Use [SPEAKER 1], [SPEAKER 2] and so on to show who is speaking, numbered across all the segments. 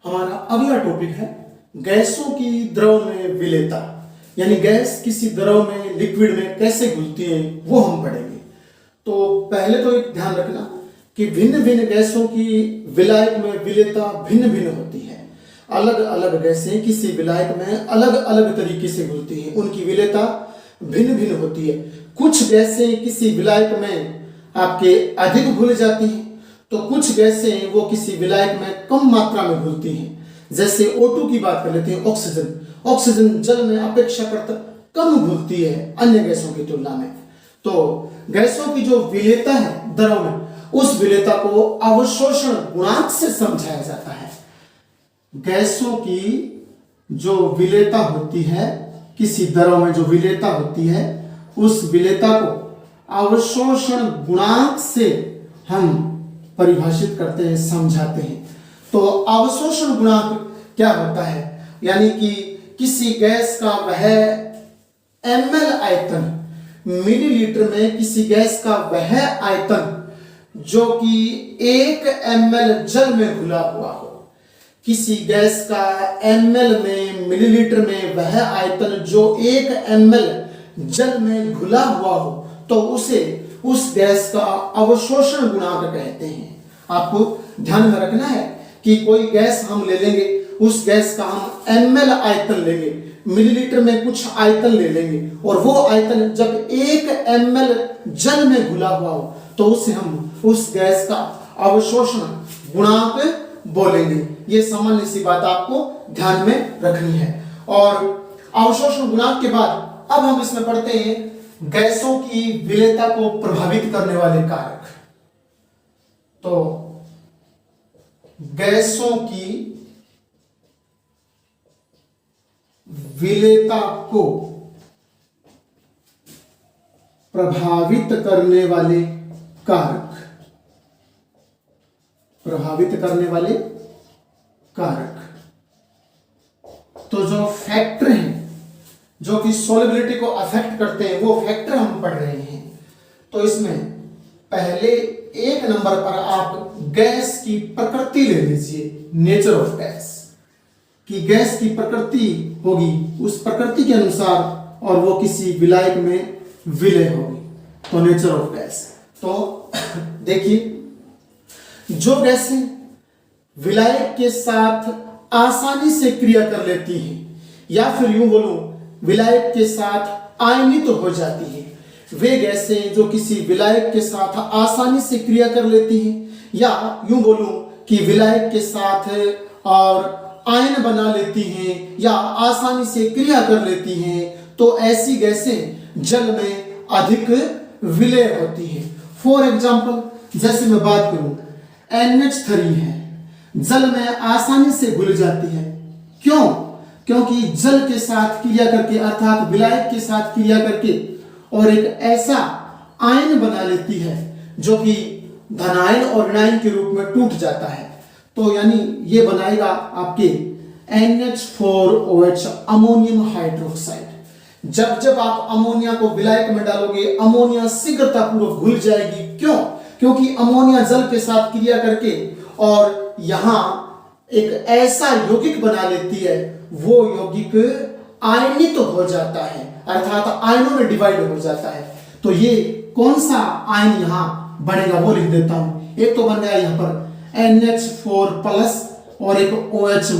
[SPEAKER 1] हमारा अगला टॉपिक है गैसों की द्रव में विलेयता, यानी गैस किसी द्रव में लिक्विड में कैसे घुलती है वो हम पढ़ेंगे। तो पहले तो एक ध्यान रखना कि भिन्न भिन्न गैसों की विलायक में विलेयता भिन्न भिन्न होती है। अलग अलग गैसें किसी विलायक में अलग अलग तरीके से घुलती हैं, उनकी विलेयता भिन्न भिन्न होती है। कुछ गैसें किसी विलायक में आपके अधिक घुल जाती हैं, तो कुछ गैसें वो किसी विलायक में कम मात्रा में घुलती हैं। जैसे O2 की बात कर लेते हैं, ऑक्सीजन जल में अपेक्षाकृत कम घुलती है अन्य गैसों की तुलना में। तो गैसों की जो विलेयता है द्रव में, उस विलेयता को अवशोषण गुणांक से समझाया जाता है। गैसों की जो विलेयता होती है, किसी द्रव में जो विलेयता होती है, उस विलेयता को अवशोषण गुणांक से हम परिभाषित करते हैं, समझाते हैं। तो अवशोषण गुणांक क्या होता है, यानी कि किसी गैस का वह ml आयतन, मिलीलीटर में किसी गैस का वह आयतन जो कि 1 ml जल में घुला हुआ हो। किसी गैस का ml में, मिलीलीटर में वह आयतन जो 1 ml जल में घुला हुआ हो, तो उसे उस गैस का अवशोषण गुणांक कहते हैं। आपको ध्यान में रखना है कि कोई गैस हम ले लेंगे, उस गैस का हम ml आयतन लेंगे, मिलीलीटर में कुछ आयतन ले लेंगे, और वो आयतन जब 1 ml जल में घुला हुआ हो तो उसे हम उस गैस का अवशोषण गुणांक बोलेंगे। ये सामान्य सी बात आपको ध्यान में रखनी है। और अवशोषण गुणांक के बाद अब हम इसमें पढ़ते हैं गैसों की विलेयता को प्रभावित करने वाले कारक। तो गैसों की विलेयता को प्रभावित करने वाले कारक, प्रभावित करने वाले कारक। तो जो फैक्टर हैं जो कि सॉल्युबिलिटी को अफेक्ट करते हैं, वो फैक्टर हम पढ़ रहे हैं। तो इसमें पहले 1 नंबर पर आप गैस की प्रकृति ले लीजिए, नेचर ऑफ गैस, कि गैस की प्रकृति होगी उस प्रकृति के अनुसार और वो किसी विलायक में विलय होगी, तो नेचर ऑफ गैस। तो देखिए, जो गैसें विलायक के साथ आसानी से क्रिया कर लेती हैं, या फिर यूं बोलूं विलायक के साथ आयनित हो जाती है, वे गैसें जो किसी विलायक के साथ आसानी से क्रिया कर लेती हैं, या यूं बोलूं कि विलायक के साथ और आयन बना लेती हैं या आसानी से क्रिया कर लेती हैं, तो ऐसी गैसें जल में अधिक विलय होती हैं। फॉर एग्जाम्पल, जैसे मैं बात करूं, NH3 है, जल में आसानी से घुल जाती है। क्यों? क्योंकि जल के साथ क्रिया करके, अर्थात विलायक के साथ क्रिया करके, और एक ऐसा आयन बना लेती है जो कि धनायन और ऋणायन के रूप में टूट जाता है। तो यानी ये बनाएगा आपके NH4OH, अमोनियम हाइड्रोक्साइड। जब जब आप अमोनिया को विलायक में डालोगे, अमोनिया शीघ्रतापूर्वक घुल जाएगी। क्यों? क्योंकि अमोनिया जल के साथ क्रिया करके और यहां एक ऐसा यौगिक बना लेती है, वो यौगिक आयनित हो जाता है, अर्थात आयनों में डिवाइड हो जाता है। तो ये कौन सा आयन यहां बनेगा वो लिख देता हूं। एक तो बन गया यहां पर NH4+ और एक OH-,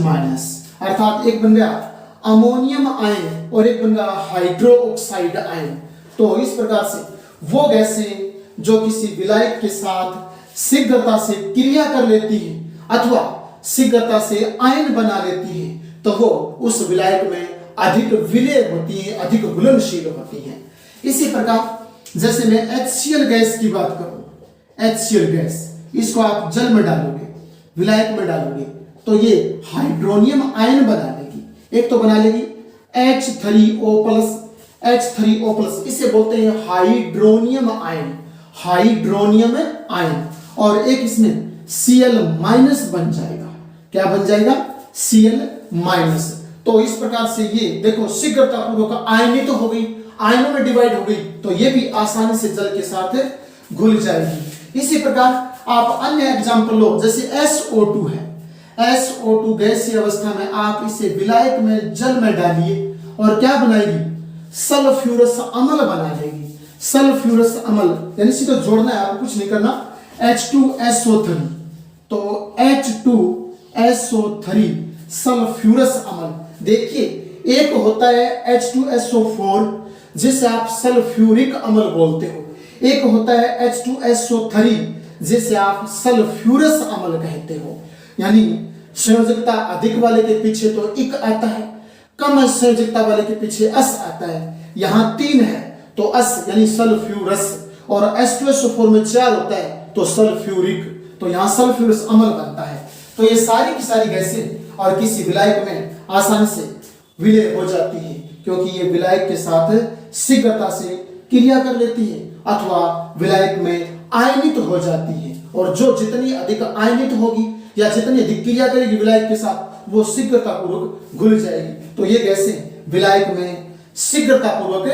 [SPEAKER 1] अर्थात एक बन गया अमोनियम आयन और एक बन गया हाइड्रोक्साइड आयन। तो इस प्रकार से वो गैसें जो किसी विलायक के साथ शीघ्रता से क्रिया कर लेती है अथवा शीघ्रता से आयन बना लेती है, तो वो उस विलायक में अधिक विलय होती है, अधिक घुलनशील होती है। इसी प्रकार जैसे मैं HCl गैस की बात करूं, HCl गैस, इसको आप जल में डालोगे, विलायक में डालोगे, तो ये हाइड्रोनियम आयन बना लेगी। एक तो बना लेगी H3O+, इसे बोलते हैं हाइड्रोनियम आयन, हाइड्रोनियम आयन। और एक इसमें Cl- बन जाएगा। क्या बन जाएगा? Cl-। तो इस प्रकार से ये देखो शीघ्रतापूर्वक आयनित तो हो गई, आयनों में डिवाइड हो गई, तो ये भी आसानी से जल के साथ घुल जाएगी। इसी प्रकार आप अन्य एग्जाम्पल लो, जैसे SO2 है, SO2 गैसीय अवस्था में आप इसे विलायक में जल में डालिए और क्या बनाएगी, सल्फ्यूरस अम्ल बना देगी। सल्फ्यूरस अम्ल यानी सीधा जोड़ना है, आपको कुछ नहीं करना। H2SO3, तो H2SO3 सल्फ्यूरस अम्ल। देखिए एक होता है H2SO4 जिसे आप सल्फ्यूरिक अम्ल बोलते हो, एक होता है H2SO3 जिसे आप सल्फ्यूरस अम्ल कहते हो। यानी संयोजकता अधिक वाले के पीछे तो इक आता है, कम संयोजकता वाले के पीछे अस आता है। यहां 3 है तो अस यानी सल्फ्यूरस, और H2SO4 में 4 होता है तो सल्फ्यूरिक, तो यहां सल्फ्यूरस अम्ल बनता है। तो ये सारी की सारी गैसें और किसी विलायक में आसानी से विलय हो जाती है क्योंकि ये विलायक के साथ शीघ्रता से क्रिया कर लेती है अथवा विलायक में आयनित हो जाती है, और जो जितनी अधिक आयनित होगी या जितनी अधिक क्रिया करेगी विलायक के साथ वो शीघ्रता पूर्वक घुल जाएगी। तो ये गैसें विलायक में शीघ्रता पूर्वक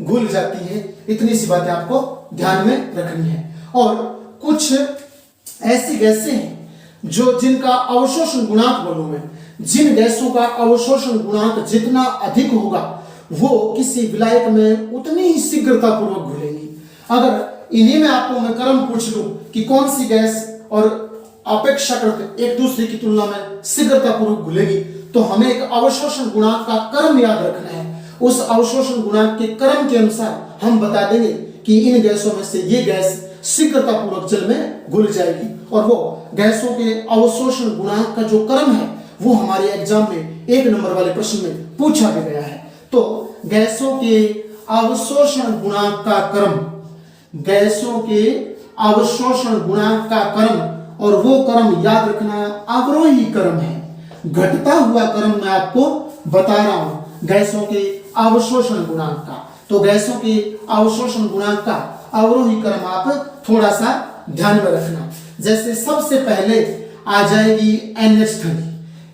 [SPEAKER 1] घुल जाती है। इतनी सी बातें आपको ध्यान में रखनी है। और कुछ ऐसी गैसें हैं जो जिनका अवशोषण गुणांक मालूम है, जिन गैसों का अवशोषण गुणांक जितना अधिक होगा वो किसी विलायक में उतनी ही शीघ्रता पूर्वक घुलेगी। अगर इन्हीं में आपको मैं क्रम पूछ लूं कि कौन सी गैस और अपेक्षाकृत एक दूसरे की तुलना में शीघ्रता पूर्वक घुलेगी, तो हमें एक अवशोषण गुणांक का क्रम याद रखना है। उस अवशोषण गुणांक के क्रम के अनुसार हम बता देंगे कि इन गैसों में से ये गैस शीघ्रता पूर्वक जल में घुल जाएगी, और वो गैसों के अवशोषण गुणांक का जो क्रम है वो हमारे एग्जाम में 1 नंबर वाले प्रश्न में पूछा भी गया है। तो गैसों के अवशोषण गुणांक का क्रम, गैसों के अवशोषण गुणांक का क्रम, और वो क्रम याद रखना अवरोही क्रम है। घटता हुआ क्रम मैं आपको बता रहा हूं गैसों के अवशोषण गुणांक का। तो गैसों के अवशोषण गुणांक का अवरोही क्रम आप थोड़ा सा ध्यान में रखना। जैसे सबसे पहले आ जाएगी NH3,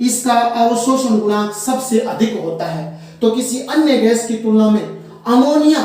[SPEAKER 1] इसका अवशोषण गुणांक सबसे अधिक होता है। तो किसी अन्य गैस की तुलना में अमोनिया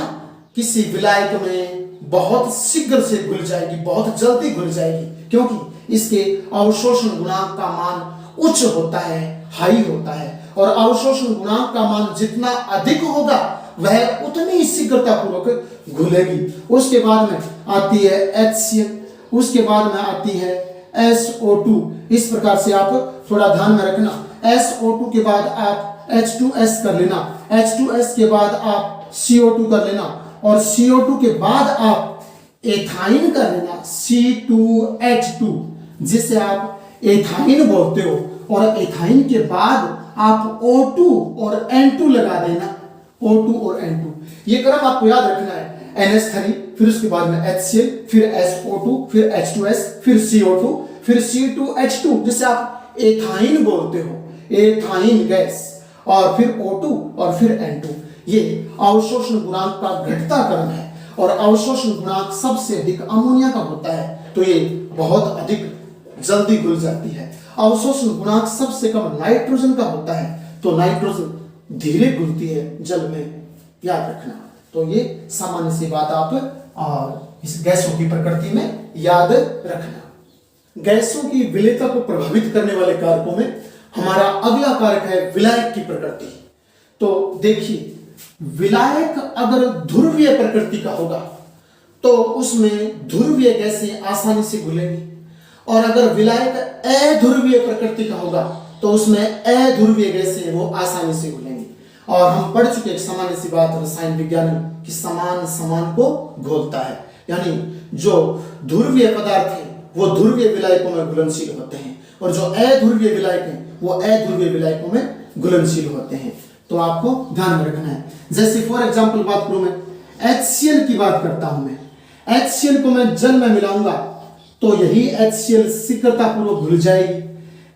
[SPEAKER 1] किसी विलायक में बहुत शीघ्र से घुल जाएगी, बहुत जल्दी घुल जाएगी, क्योंकि इसके अवशोषण गुणांक का मान उच्च होता है, हाई होता है। और अवशोषण गुणांक का मान जितना अधिक होगा वह उतनी शीघ्रता पूर्वक घुलेगी। उसके बाद में आती है HCl, उसके बाद में आती है SO2। इस प्रकार से आप थोड़ा ध्यान में रखना। SO2 के बाद आप H2S कर लेना, H2S के बाद आप CO2 कर लेना, और CO2 के बाद आप एथाइन कर लेना, C2H2 जिसे आप एथाइन बोलते हो, और एथाइन के बाद आप O2 और N2 लगा देना, O2 और N2। ये क्रम आपको याद रखना है। NH3, फिर उसके बाद में HCl, फिर SO2, फिर H2S, फिर CO2, फिर C2H2 जिसे आप एथाइन बोलते हो, एथाइन गैस, और फिर O2 और फिर N2। ये अवशोषण गुणांक का घटता क्रम है, और अवशोषण गुणांक सबसे अधिक अमोनिया का होता है, तो ये बहुत अधिक जल्दी घुल जाती है। अवशोषण गुणांक सबसे कम नाइट्रोजन का होता है, तो नाइट्रोजन धीरे घुलती है जल में, याद रखना। तो ये सामान्य सी बात आप और इस गैसों की प्रकृति में याद रखना। गैसों की विलेयता को प्रभावित करने वाले कारकों में हमारा अगला कारक है विलायक की प्रकृति। तो देखिए, विलायक अगर ध्रुवीय प्रकृति का होगा तो उसमें ध्रुवीय गैसें आसानी से घुलेंगी, और अगर विलायक अध्रुवीय प्रकृति का होगा तो उसमें अध्रुवीय गैसें वो आसानी से घुलेंगी। और हम पढ़ चुके एक सामान्य सी बात रसायन विज्ञान में कि समान समान को घोलता है, यानी जो ध्रुवीय पदार्थ है वो ध्रुवीय विलायकों में घुलनशील होते हैं, और जो अध्रुवीय विलायक हैं वो अध्रुवीय विलायकों में घुलनशील होते हैं। तो आपको ध्यान में रखना है। जैसे फॉर एग्जांपल बात करूं, मैं HCl की बात करता हूं, मैं HCl को मैं जल में मिलाऊंगा तो यही HCl शीघ्रता पूर्वक घुल जाएगी।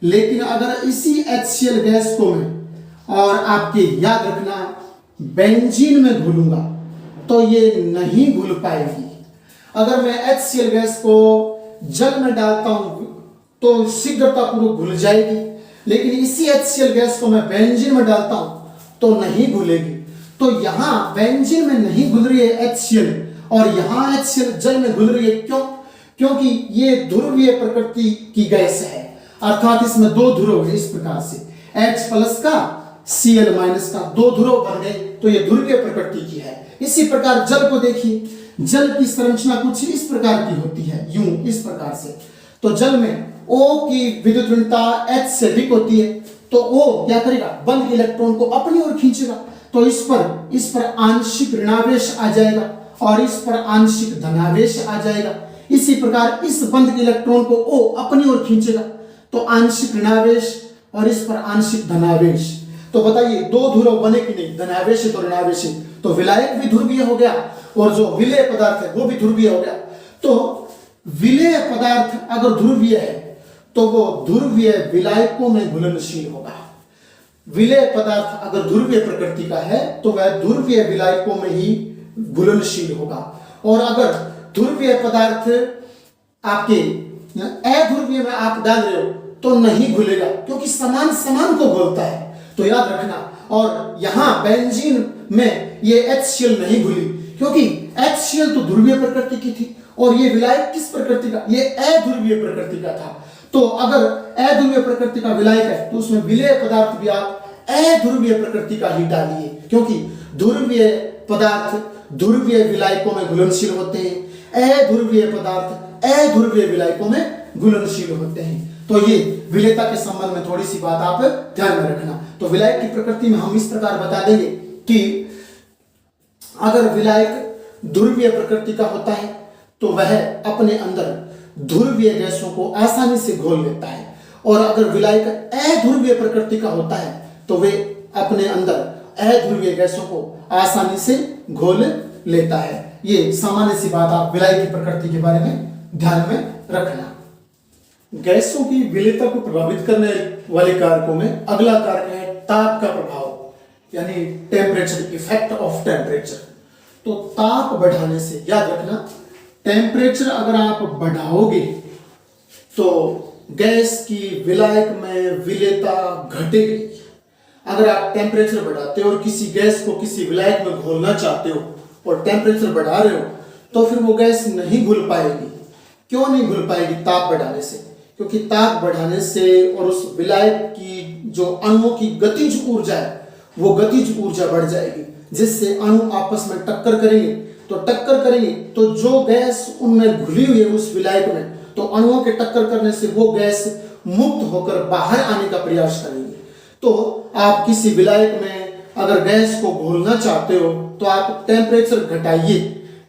[SPEAKER 1] लेकिन अगर इसी HCl गैस को मैं और आपके याद रखना बेंजीन में घुलूंगा तो ये नहीं घुल पाएगी। अगर मैं HCl गैस को जल में डालता हूं तो शीघ्रता पूर्वक घुल जाएगी, लेकिन इसी HCl गैस को मैं बेंजीन में डालता हूं तो नहीं घुलेगी। तो यहां बेंजीन में नहीं घुल रही है HCl, और यहां HCl जल में घुल रही है। क्यों? क्योंकि ये ध्रुवीय प्रकृति की गैस है। अर्थात इसमें दो ध्रुव है इस प्रकार से, H प्लस का Cl माइनस का दो ध्रुव बन गए, तो ये ध्रुवीय प्रकृति की है। इसी प्रकार जल को देखिए, जल की संरचना कुछ इस प्रकार की होती है, यूं इस प्रकार से। तो जल में O की विद्युत ऋणता H से अधिक होती है, तो O क्या करेगा, बंद इलेक्ट्रॉन को अपनी ओर खींचेगा, तो इस पर आंशिक ऋणावेश आ जाएगा और इस पर आंशिक धनावेश आ जाएगा। इसी प्रकार इस बंद इलेक्ट्रॉन को O अपनी ओर खींचेगा, तो आंशिक ऋणावेश और इस पर आंशिक धनावेश। तो बताइए दो ध्रुव बने कि नहीं, धनावेश है तो ऋणावेश है, तो विलायक भी ध्रुवीय हो गया और जो विलेय पदार्थ है वो भी ध्रुवीय हो गया। तो विलेय पदार्थ अगर ध्रुवीय है तो वो ध्रुवीय विलायकों में घुलनशील होगा। विलेय पदार्थ अगर ध्रुवीय प्रकृति का है तो वह ध्रुवीय विलायकों में ही घुलनशील होगा, और अगर ध्रुवीय पदार्थ आपके अध्रुवीय में आप डाल रहे हो तो नहीं घुलेगा, क्योंकि समान समान को घोलता है। तो याद रखना, और यहां बेंजीन में ये HCl नहीं घुली, क्योंकि HCl तो ध्रुवीय प्रकृति की थी और ये विलायक किस प्रकृति का, ये अध्रुवीय प्रकृति का था। तो अगर अध्रुवीय प्रकृति का विलायक है तो उसमें विलेय पदार्थ भी आप अध्रुवीय प्रकृति का ही डालिए, क्योंकि ध्रुवीय पदार्थ ध्रुवीय विलायकों में घुलनशील होते हैं, अध्रुवीय पदार्थ अध्रुवीय विलायकों में घुलनशील होते हैं। तो ये विलेयता के संबंध में थोड़ी सी बात आप ध्यान में रखना। तो विलायक की प्रकृति में हम इस प्रकार बता देंगे कि अगर विलायक ध्रुवीय प्रकृति का होता है तो वह अपने अंदर ध्रुवीय गैसों को आसानी से घोल लेता है, और अगर विलायक अध्रुवीय प्रकृति का होता है तो वे अपने अंदर अध्रुवीय गैसों को आसानी से घोल लेता है। ये सामान्य सी बात आप विलायक की प्रकृति के बारे में ध्यान में रखना। गैसों की विलेयता को प्रभावित करने वाले कारकों में अगला कारक है ताप का प्रभाव, यानी टेम्परेचर, इफेक्ट ऑफ टेम्परेचर। तो ताप बढ़ाने से, याद रखना, टेम्परेचर अगर आप बढ़ाओगे तो गैस की विलायक में विलेयता घटेगी। अगर आप टेम्परेचर बढ़ाते हो और किसी गैस को किसी विलायक में घोलना चाहते हो और टेम्परेचर बढ़ा रहे हो तो फिर वो गैस नहीं घुल पाएगी। क्यों नहीं घुल पाएगी? ताप बढ़ाने से, क्योंकि ताप बढ़ाने से और उस विलायक की जो अणुओं की गतिज ऊर्जा है वो गतिज ऊर्जा बढ़ जाएगी, जिससे अणु आपस में टक्कर करेंगे तो जो गैस उनमें घुली हुई है उस विलायक में, तो अणुओं के टक्कर करने से वो गैस मुक्त होकर बाहर आने का प्रयास करेंगे। तो आप किसी विलायक में अगर गैस को घोलना चाहते हो तो आप टेम्परेचर घटाइए,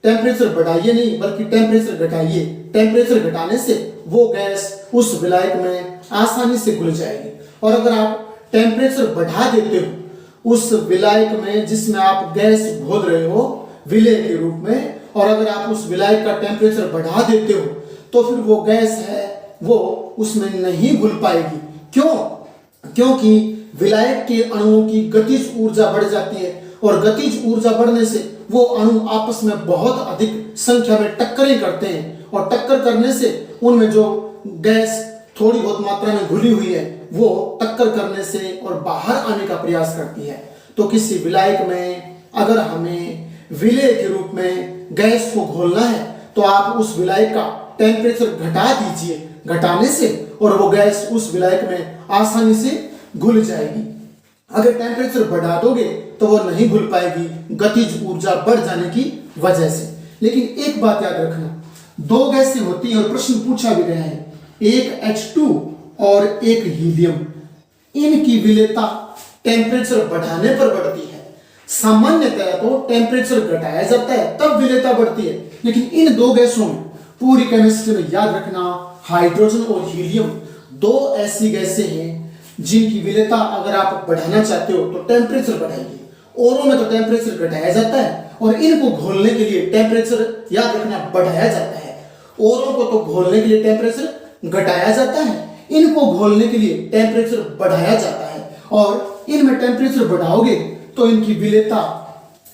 [SPEAKER 1] टेम्परेचर बढ़ाइए नहीं बल्कि टेम्परेचर घटाइए। टेम्परेचर घटाने से वो गैस उस विलायक में आसानी से घुल जाएगी। और अगर आप टेम्परेचर बढ़ा देते हो उस विलायक में जिसमें आप गैस घोल रहे हो विलेय के रूप में, और अगर आप उस विलायक का टेम्परेचर बढ़ा देते हो तो फिर वो गैस है वो उसमें नहीं घुल पाएगी। क्यों? क्योंकि विलायक के अणुओं की गतिज ऊर्जा बढ़ जाती है, और गतिज ऊर्जा बढ़ने से वो अणु आपस में बहुत अधिक संख्या में टक्करें करते हैं, और टक्कर करने से उनमें जो गैस थोड़ी बहुत मात्रा में घुली हुई है वो टक्कर करने से और बाहर आने का प्रयास करती है। तो किसी विलायक में अगर हमें विलेय के रूप में गैस को घोलना है तो आप उस विलायक का टेम्परेचर घटा दीजिए, घटाने से और वो गैस उस विलायक में आसानी से घुल जाएगी। अगर टेम्परेचर बढ़ा दोगे तो वो नहीं घुल पाएगी, गतिज ऊर्जा बढ़ जाने की वजह से। लेकिन एक बात याद रखना, दो गैसें होती हैं और प्रश्न पूछा भी गया है, एक H2 और एक हीलियम। इनकी विलेयता टेम्परेचर बढ़ाने पर बढ़ती है। सामान्यतः तो टेम्परेचर घटाया जाता है तब विलेयता बढ़ती है, लेकिन इन दो गैसों में पूरी केमिस्ट्री में याद रखना, हाइड्रोजन और हीलियम दो ऐसी गैसें हैं जिनकी विलेयता अगर आप बढ़ाना चाहते हो तो टेम्परेचर बढ़ाइए। औरों में तो टेम्परेचर घटाया जाता है और इनको घोलने के लिए टेम्परेचर याद रखना बढ़ाया जाता है। औरों को तो घोलने के लिए टेम्परेचर घटाया जाता है, इनको घोलने के लिए टेम्परेचर बढ़ाया जाता है। और इनमें टेम्परेचर बढ़ाओगे तो इनकी विलेयता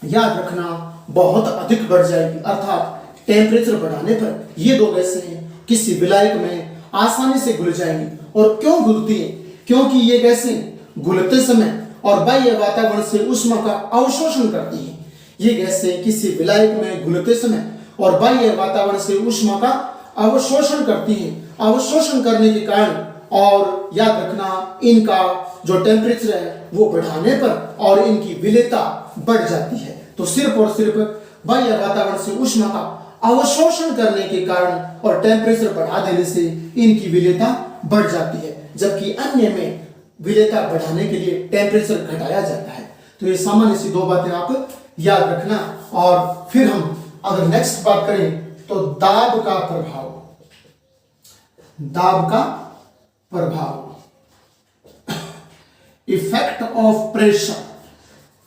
[SPEAKER 1] याद रखना बहुत अधिक बढ़ जाएगी। अर्थात टेम्परेचर बढ़ाने पर ये दो गैसें किसी विलायक में आसानी से घुल जाएंगी। और क्यों घुलती हैं? क्योंकि ये गैसें घुलते समय और बाह्य वातावरण से ऊष्मा का अवशोषण करती हैं। ये गैसें किसी विलायक में घुलते समय और बाह्य वातावरण से ऊष्मा का अवशोषण करती हैं। अवशोषण करने के कारण और याद रखना इनका जो टेम्परेचर है वो बढ़ाने पर और इनकी विलेयता बढ़ जाती है। तो सिर्फ और सिर्फ बाह्य वातावरण से ऊष्मा का अवशोषण करने के कारण और टेम्परेचर बढ़ा देने से इनकी विलेयता बढ़ जाती है, जबकि अन्य में विलेयता बढ़ाने के लिए टेम्परेचर घटाया जाता है। तो ये सामान्य सी दो बातें आप याद रखना। और फिर हम अगर नेक्स्ट बात करें तो दाब का प्रभाव, दाब का प्रभाव, effect of pressure,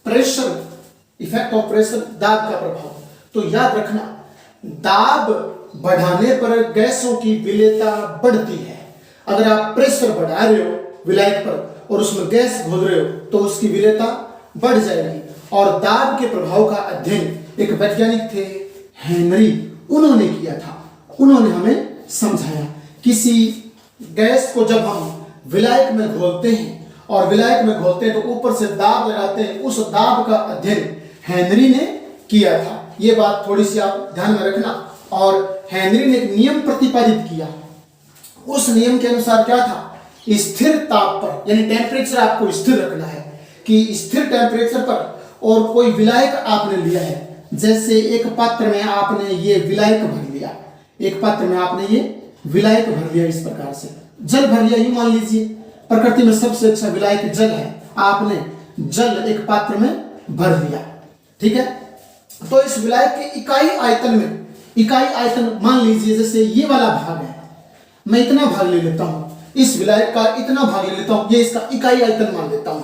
[SPEAKER 1] pressure, effect of pressure, दाब का प्रभाव। तो याद रखना दाब बढ़ाने पर गैसों की विलेयता बढ़ती है। अगर आप प्रेशर बढ़ा रहे हो विलायक पर और उसमें गैस घोल रहे हो तो उसकी विलेयता बढ़ जाएगी। और दाब के प्रभाव का अध्ययन एक वैज्ञानिक थे हेनरी, उन्होंने किया था। उन्होंने हमें समझाया किसी गैस को जब हम विलायक में घोलते हैं और विलायक में घोलते हैं तो ऊपर से दाब लगाते हैं, उस दाब का अध्ययन हेनरी ने किया था। ये बात थोड़ी सी आप ध्यान में रखना। और हेनरी ने एक नियम प्रतिपादित किया। उस नियम के अनुसार क्या था, स्थिर ताप पर, यानी टेम्परेचर आपको स्थिर रखना है कि स्थिर टेम्परेचर पर, और कोई विलायक आपने लिया है, जैसे एक पात्र में आपने ये विलायक भर लिया, एक पात्र में आपने ये विलायक भर लिया, इस प्रकार से जल भर लिया, यूं मान लीजिए प्रकृति में सबसे अच्छा विलायक जल है, आपने जल एक पात्र में भर लिया, ठीक है। तो इस विलायक के इकाई आयतन में, इकाई आयतन मान लीजिए जैसे ये वाला भाग है, मैं इतना भाग ले लेता हूं, इस विलायक का इतना भाग ले लेता हूं, ये इसका इकाई आयतन मान लेता हूं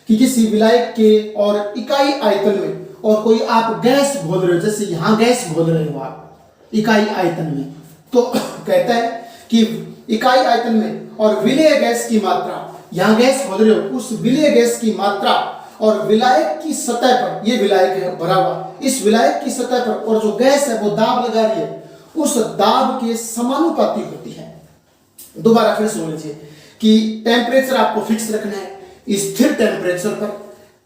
[SPEAKER 1] कि किसी विलायक के और इकाई आयतन में, और कोई आप गैस घोल रहे हो, जैसे यहां गैस घोल रहे हो आप इकाई आयतन में, तो कहता है कि इकाई आयतन में और विलेय गैस की मात्रा, यहां गैस घोल रहे हो, उस विलेय गैस की मात्रा और विलायक की सतह पर, ये विलायक है भरा हुआ, इस विलायक की सतह पर और जो गैस है वो दाब लगा रही है, उस दाब के समानुपाती होती है। दोबारा फिर सुन लीजिए कि टेम्परेचर आपको फिक्स रखना है, स्थिर टेम्परेचर पर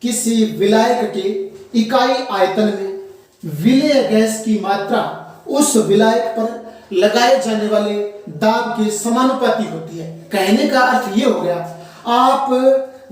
[SPEAKER 1] किसी विलायक के इकाई आयतन में विलेय गैस की मात्रा उस विलायक पर लगाए जाने वाले दाब के समानुपाती होती है। कहने का अर्थ ये हो गया, आप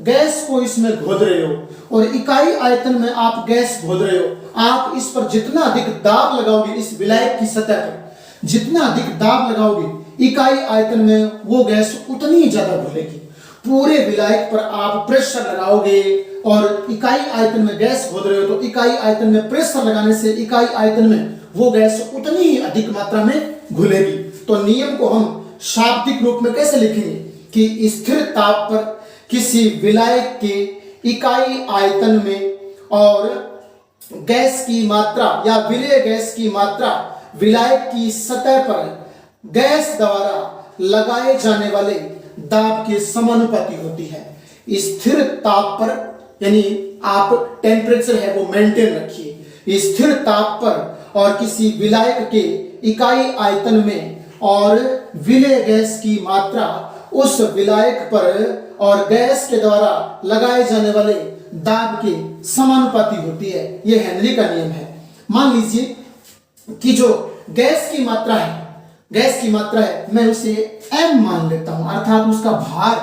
[SPEAKER 1] गैस को इसमें घोल रहे हो और इकाई आयतन में आप गैस घोल रहे हो, आप इस पर जितना अधिक दाब लगाओगे, इस विलायक की सतह पर जितना अधिक दाब लगाओगे इकाई आयतन में वो गैस उतनी ज्यादा घुलेगी। पूरे विलायक पर आप प्रेशर लगाओगे और इकाई आयतन में गैस घोल रहे हो तो इकाई आयतन में प्रेशर लगाने से इकाई आयतन में वो गैस उतनी अधिक मात्रा में घुलेगी। तो नियम को हम शाब्दिक रूप में कैसे लिखेंगे कि स्थिर ताप पर किसी विलायक के इकाई आयतन में और गैस की मात्रा या विलेय गैस की मात्रा विलायक की सतह पर गैस द्वारा लगाए जाने वाले दाब के समानुपाती होती है। स्थिर ताप पर, यानी आप टेम्परेचर है वो मेंटेन रखिए, स्थिर ताप पर और किसी विलायक के इकाई आयतन में और विलेय गैस की मात्रा उस विलायक पर और गैस के द्वारा लगाए जाने वाले दाब के समानुपाती होती है। यह हेनरी का नियम है। मान लीजिए कि जो गैस की मात्रा है, गैस की मात्रा है, मैं उसे m मान लेता हूं, अर्थात उसका भार,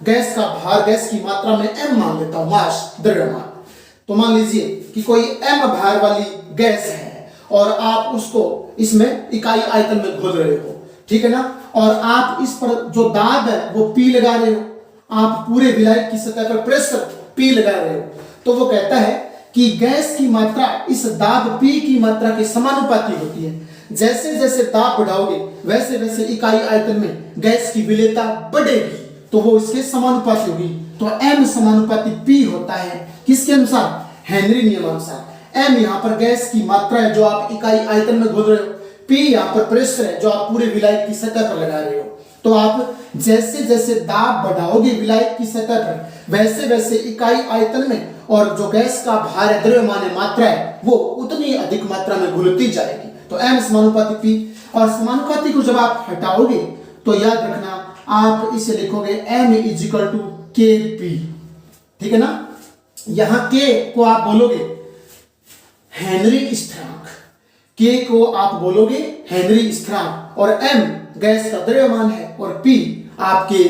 [SPEAKER 1] गैस का भार, गैस की मात्रा में m मान लेता हूं, मास, द्रव्यमान। तो मान लीजिए कि कोई m भार वाली गैस है और आप उसको इसमें इकाई आयतन में घोल रहे हो, ठीक है ना, और आप इस पर जो दाब है वो P लगा रहे हो, आप पूरे विलायक की सतह पर प्रेशर P लगा रहे हो, तो वो कहता है कि गैस की मात्रा इस दाब P की मात्रा के समानुपाती होती है। जैसे जैसे दाब बढ़ाओगे वैसे वैसे इकाई आयतन में गैस की विलेयता बढ़ेगी, तो वो इसके समानुपाती होगी। तो m समानुपाती P होता है, किसके अनुसार, हेनरी नियमानुसार। m यहाँ पर गैस की मात्रा है जो आप इकाई आयतन में घोल रहे हो, P यहाँ पर प्रेशर है जो आप पूरे विलायक की सतह पर लगा रहे हो। तो आप जैसे जैसे दाब बढ़ाओगे विलायक की सतह पर वैसे वैसे इकाई आयतन में और जो गैस का भार है, द्रव्यमान है, मात्रा है, वो उतनी अधिक मात्रा में घुलती जाएगी। तो m समानुपाती P, और समानुपाती को जब आप हटाओगे तो याद रखना आप इसे लिखोगे m इजिकल टू Kp, ठीक है ना। यहां K को आप बोलोगे हेनरी स्थिरांक, K को आप बोलोगे हेनरी स्थिरांक, और m गैस का द्रव्यमान है और P आपके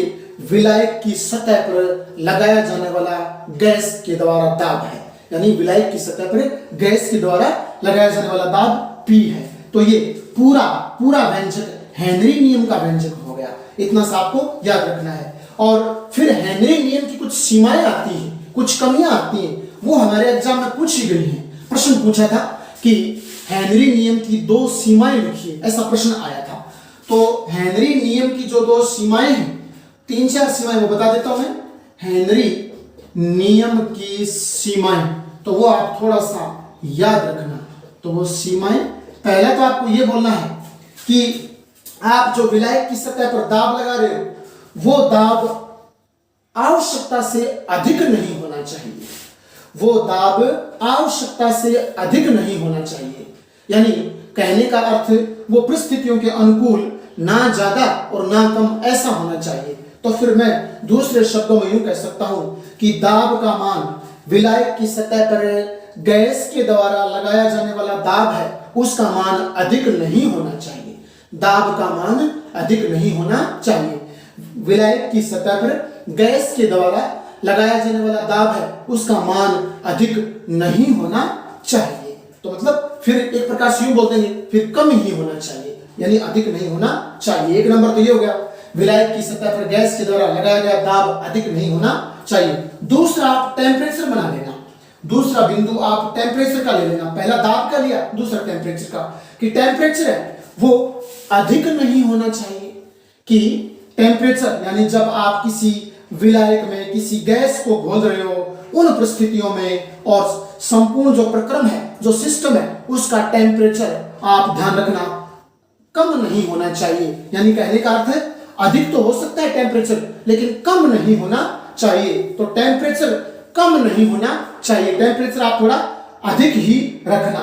[SPEAKER 1] विलायक की सतह पर लगाया जाने वाला गैस के द्वारा दाब है। यानी विलायक की सतह पर गैस के द्वारा लगाया जाने वाला दाब P है। तो ये पूरा पूरा व्यंजक हेनरी नियम का व्यंजक हो गया। इतना सा आपको याद रखना है। और फिर हेनरी नियम की कुछ सीमाएं आती हैं, कुछ कमियां आती हैं, वो हमारे एग्जाम में पूछी गई हैं। प्रश्न पूछा था कि हेनरी नियम की 2 सीमाएं लिखिए, ऐसा प्रश्न आया था। तो हेनरी नियम की जो 2 सीमाएं हैं, 3-4 सीमाएं वो बता देता हूं मैं। हेनरी नियम की सीमाएं, तो वो आप थोड़ा सा याद रखना। तो वो सीमाएं, पहला तो आपको ये बोलना है कि आप जो विलायक की सतह पर दाब लगा रहे हो, वो दाब आवश्यकता से अधिक नहीं होना चाहिए। वो दाब आवश्यकता से अधिक नहीं होना चाहिए। यानी कहने का अर्थ वो परिस्थितियों के अनुकूल ना ज्यादा और ना कम ऐसा होना चाहिए। तो फिर मैं दूसरे शब्दों में यूं कह सकता हूं कि दाब का मान विलायक की सतह पर गैस के द्वारा लगाया जाने वाला दाब है, उसका मान अधिक नहीं होना चाहिए। दाब का मान अधिक नहीं होना चाहिए। विलायक की सतह पर गैस के द्वारा लगाया जाने वाला दाब है, उसका मान अधिक नहीं होना चाहिए। तो मतलब फिर एक प्रकार से यूं बोल देंगे, फिर कम ही होना चाहिए, यानी अधिक नहीं होना चाहिए। एक नंबर तो ये हो गया, विलायक की सतह पर गैस के द्वारा लगाया गया दाब अधिक नहीं होना चाहिए। दूसरा आप टेम्परेचर बना लेना। दूसरा बिंदु आप टेम्परेचर का ले लेना। पहला दाब का लिया, दूसरा टेम्परेचर का, कि टेम्परेचर है वो अधिक नहीं होना चाहिए। कि टेम्परेचर यानी जब आप किसी विलायक में किसी गैस को घोल रहे हो, उन परिस्थितियों में और संपूर्ण जो प्रक्रम है, जो सिस्टम है, उसका टेम्परेचर आप ध्यान रखना कम नहीं होना चाहिए। यानी कहने का अर्थ है अधिक तो हो सकता है टेम्परेचर, लेकिन कम नहीं होना चाहिए। तो टेम्परेचर कम नहीं होना चाहिए, टेम्परेचर आप थोड़ा अधिक ही रखना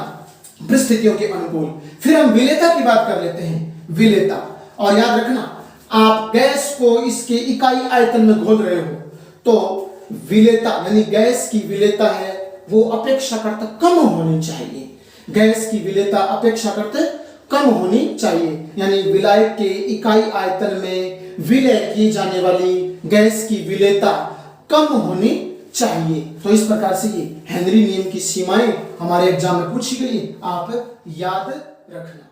[SPEAKER 1] परिस्थितियों के अनुकूल। फिर हम विलेयता की बात कर लेते हैं। विलेयता, और याद रखना आप गैस को इसके इकाई आयतन में घोल रहे हो, तो विलेयता यानी गैस की विलेयता है वो अपेक्षाकृत कम होनी चाहिए। गैस की विलेयता अपेक्षाकृत कम होनी चाहिए। यानी विलायक के इकाई आयतन में विलय की जाने वाली गैस की विलेयता कम होनी चाहिए। तो इस प्रकार से ये हेनरी नियम की सीमाएं हमारे एग्जाम में पूछी गई, आप याद रखना।